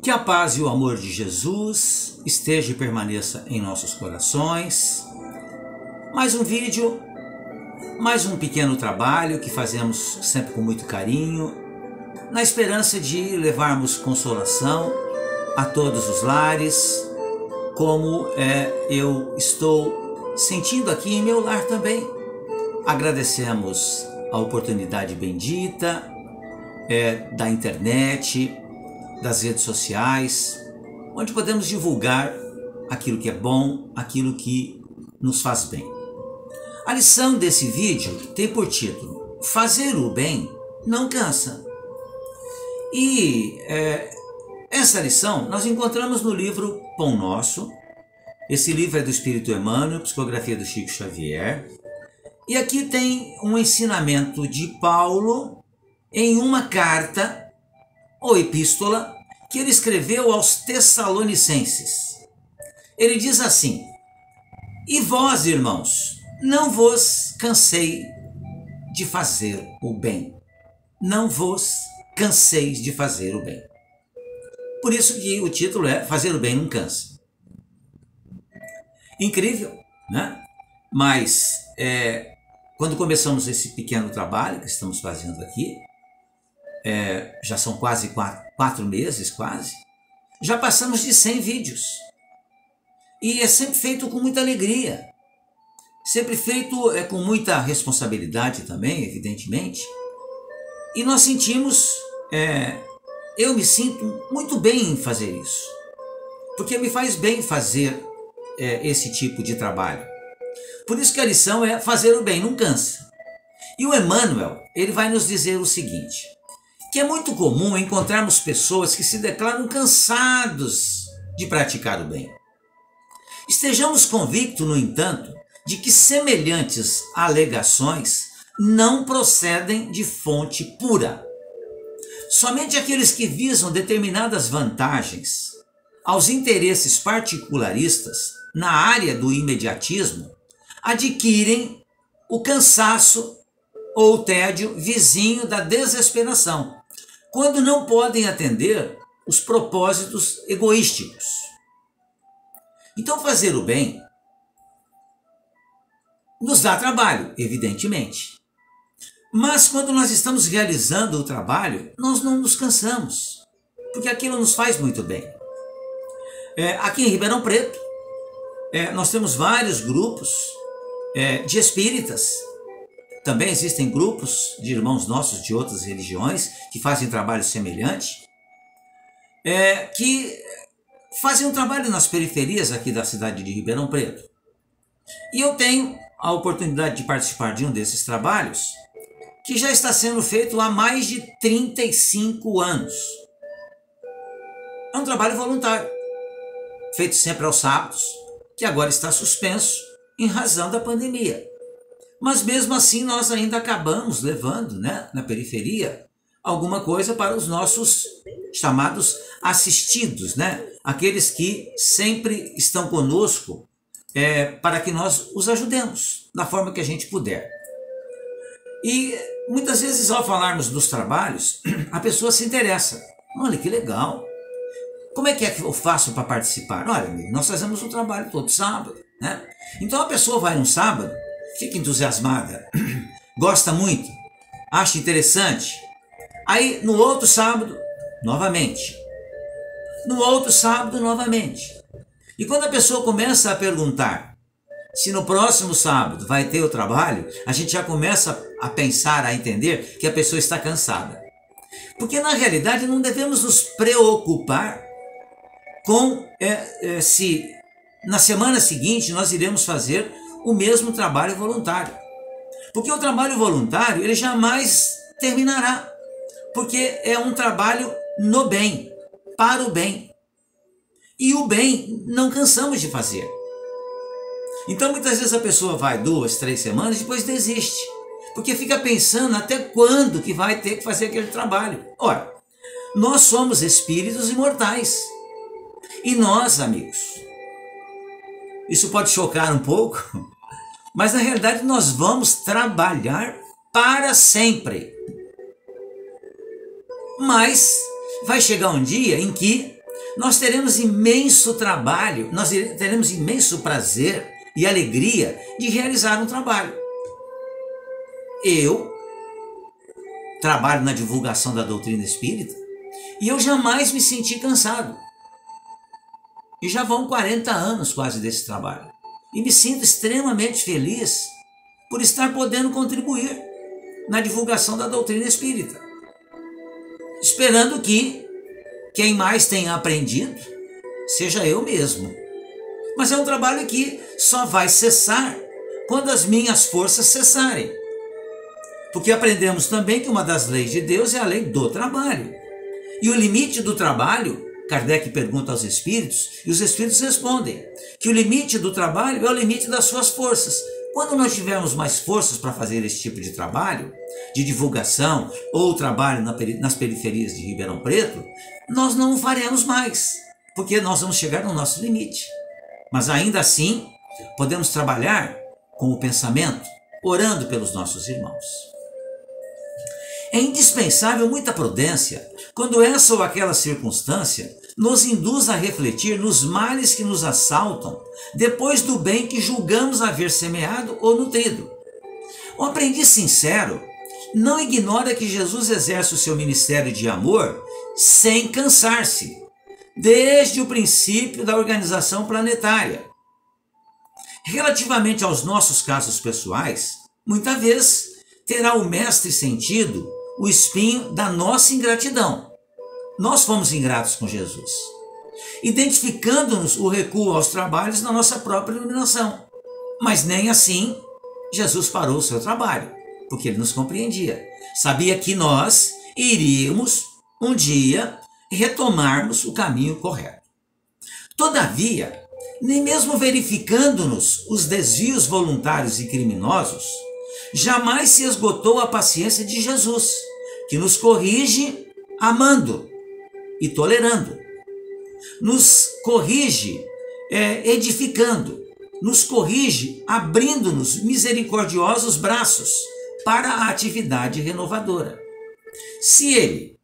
Que a paz e o amor de Jesus esteja e permaneça em nossos corações. Mais um vídeo, mais um pequeno trabalho que fazemos sempre com muito carinho, na esperança de levarmos consolação a todos os lares, como eu estou sentindo aqui em meu lar também. Agradecemos a oportunidade bendita da internet, das redes sociais, onde podemos divulgar aquilo que é bom, aquilo que nos faz bem. A lição desse vídeo tem por título: Fazer o bem não cansa. E essa lição nós encontramos no livro Pão Nosso. Esse livro é do Espírito Emmanuel, psicografia do Chico Xavier. E aqui tem um ensinamento de Paulo em uma carta ou epístola que ele escreveu aos Tessalonicenses. Ele diz assim: E vós, irmãos, não vos cansei de fazer o bem. Não vos canseis de fazer o bem. Por isso que o título é Fazer o Bem não cansa. Incrível, né? Mas quando começamos esse pequeno trabalho que estamos fazendo aqui, já são quase 4 meses, já passamos de 100 vídeos. E é sempre feito com muita alegria, sempre feito com muita responsabilidade também, evidentemente. E nós sentimos, eu me sinto muito bem em fazer isso, porque me faz bem fazer esse tipo de trabalho. Por isso que a lição é fazer o bem não cansa. E o Emmanuel, ele vai nos dizer o seguinte: que é muito comum encontrarmos pessoas que se declaram cansados de praticar o bem. Estejamos convictos, no entanto, de que semelhantes alegações não procedem de fonte pura. Somente aqueles que visam determinadas vantagens aos interesses particularistas na área do imediatismo adquirem o cansaço ou o tédio vizinho da desesperação, quando não podem atender os propósitos egoísticos. Então, fazer o bem nos dá trabalho, evidentemente. Mas quando nós estamos realizando o trabalho, nós não nos cansamos, porque aquilo nos faz muito bem. Aqui em Ribeirão Preto, nós temos vários grupos de espíritas. Também existem grupos de irmãos nossos de outras religiões que fazem trabalho semelhante, que fazem um trabalho nas periferias aqui da cidade de Ribeirão Preto. E eu tenho a oportunidade de participar de um desses trabalhos, que já está sendo feito há mais de 35 anos. É um trabalho voluntário, feito sempre aos sábados, que agora está suspenso em razão da pandemia. Mas mesmo assim nós ainda acabamos levando, na periferia, alguma coisa para os nossos chamados assistidos, aqueles que sempre estão conosco para que nós os ajudemos da forma que a gente puder. E muitas vezes, ao falarmos dos trabalhos, a pessoa se interessa. Olha que legal, como é que eu faço para participar? Olha, amigo, nós fazemos um trabalho todo sábado, Então a pessoa vai no sábado, fica entusiasmada, gosta muito, acha interessante. Aí no outro sábado, novamente. No outro sábado, novamente. E quando a pessoa começa a perguntar se no próximo sábado vai ter o trabalho, a gente já começa a pensar, a entender que a pessoa está cansada. Porque na realidade não devemos nos preocupar com se na semana seguinte nós iremos fazer o mesmo trabalho voluntário. Porque o trabalho voluntário ele jamais terminará. Porque é um trabalho no bem, para o bem. E o bem não cansamos de fazer. Então muitas vezes a pessoa vai 2, 3 semanas e depois desiste. Porque fica pensando até quando que vai ter que fazer aquele trabalho. Ora, nós somos espíritos imortais. E nós, amigos, Isso pode chocar um pouco, mas na realidade nós vamos trabalhar para sempre. Mas vai chegar um dia em que nós teremos imenso trabalho, nós teremos imenso prazer e alegria de realizar um trabalho. Eu trabalho na divulgação da doutrina espírita e eu jamais me senti cansado. E já vão 40 anos quase desse trabalho. E me sinto extremamente feliz por estar podendo contribuir na divulgação da doutrina espírita. Esperando que quem mais tenha aprendido seja eu mesmo. Mas é um trabalho que só vai cessar quando as minhas forças cessarem. Porque aprendemos também que uma das leis de Deus é a lei do trabalho. E o limite do trabalho, Kardec pergunta aos espíritos, e os espíritos respondem que o limite do trabalho é o limite das suas forças. Quando nós tivermos mais forças para fazer esse tipo de trabalho, de divulgação ou trabalho nas periferias de Ribeirão Preto, nós não o faremos mais, porque nós vamos chegar no nosso limite. Mas ainda assim, podemos trabalhar com o pensamento, orando pelos nossos irmãos. É indispensável muita prudência quando essa ou aquela circunstância nos induz a refletir nos males que nos assaltam depois do bem que julgamos haver semeado ou nutrido. O aprendiz sincero não ignora que Jesus exerce o seu ministério de amor sem cansar-se, desde o princípio da organização planetária. Relativamente aos nossos casos pessoais, muitas vezes terá o mestre sentido o espinho da nossa ingratidão. Nós fomos ingratos com Jesus, identificando-nos o recuo aos trabalhos na nossa própria iluminação. Mas nem assim Jesus parou o seu trabalho, porque ele nos compreendia. Sabia que nós iríamos um dia retomarmos o caminho correto. Todavia, nem mesmo verificando-nos os desvios voluntários e criminosos, jamais se esgotou a paciência de Jesus, que nos corrige amando e tolerando, nos corrige edificando, nos corrige abrindo-nos misericordiosos braços para a atividade renovadora. Se ele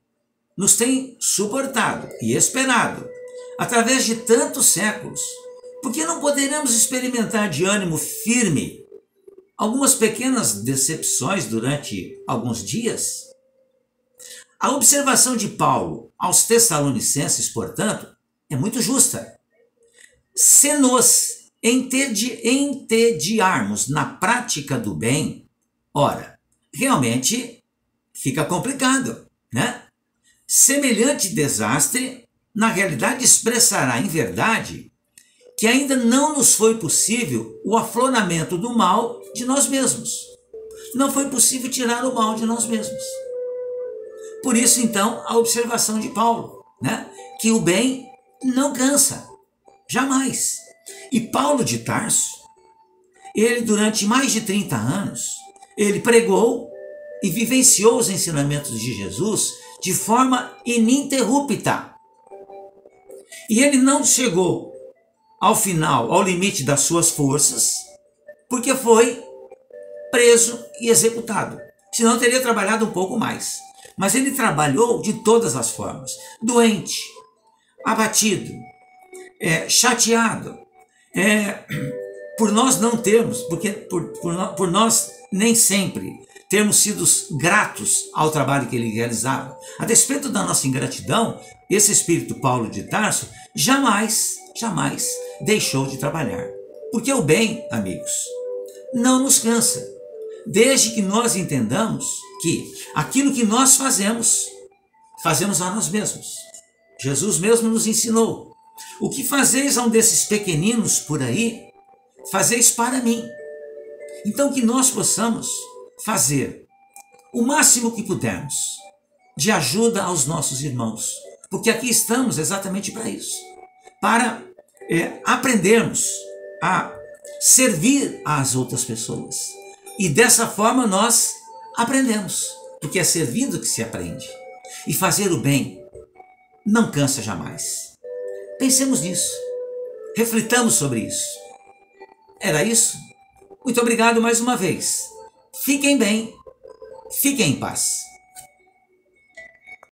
nos tem suportado e esperado através de tantos séculos, por que não poderemos experimentar de ânimo firme algumas pequenas decepções durante alguns dias? A observação de Paulo aos Tessalonicenses, portanto, é muito justa. Se nos entediarmos na prática do bem, ora, realmente fica complicado, né? Semelhante desastre, na realidade, expressará em verdade que ainda não nos foi possível o afloramento do mal de nós mesmos. Não foi possível tirar o mal de nós mesmos. Por isso, então, a observação de Paulo, né? Que o bem não cansa, jamais. E Paulo de Tarso, ele durante mais de 30 anos, ele pregou e vivenciou os ensinamentos de Jesus de forma ininterrupta. E ele não chegou ao final, ao limite das suas forças, porque foi preso e executado. Senão teria trabalhado um pouco mais. Mas ele trabalhou de todas as formas. Doente, abatido, chateado, por nós não termos, porque por nós nem sempre termos sido gratos ao trabalho que ele realizava. A despeito da nossa ingratidão, esse espírito Paulo de Tarso jamais deixou de trabalhar. Porque o bem, amigos, não nos cansa, desde que nós entendamos que aquilo que nós fazemos a nós mesmos. Jesus mesmo nos ensinou: o que fazeis a um desses pequeninos por aí, fazeis para mim. Então que nós possamos fazer o máximo que pudermos de ajuda aos nossos irmãos, porque aqui estamos exatamente para isso, para aprendermos a servir às outras pessoas. E dessa forma nós aprendemos, porque é servindo que se aprende. E fazer o bem não cansa jamais. Pensemos nisso, reflitamos sobre isso Era isso? Muito obrigado mais uma vez. Fiquem bem, fiquem em paz.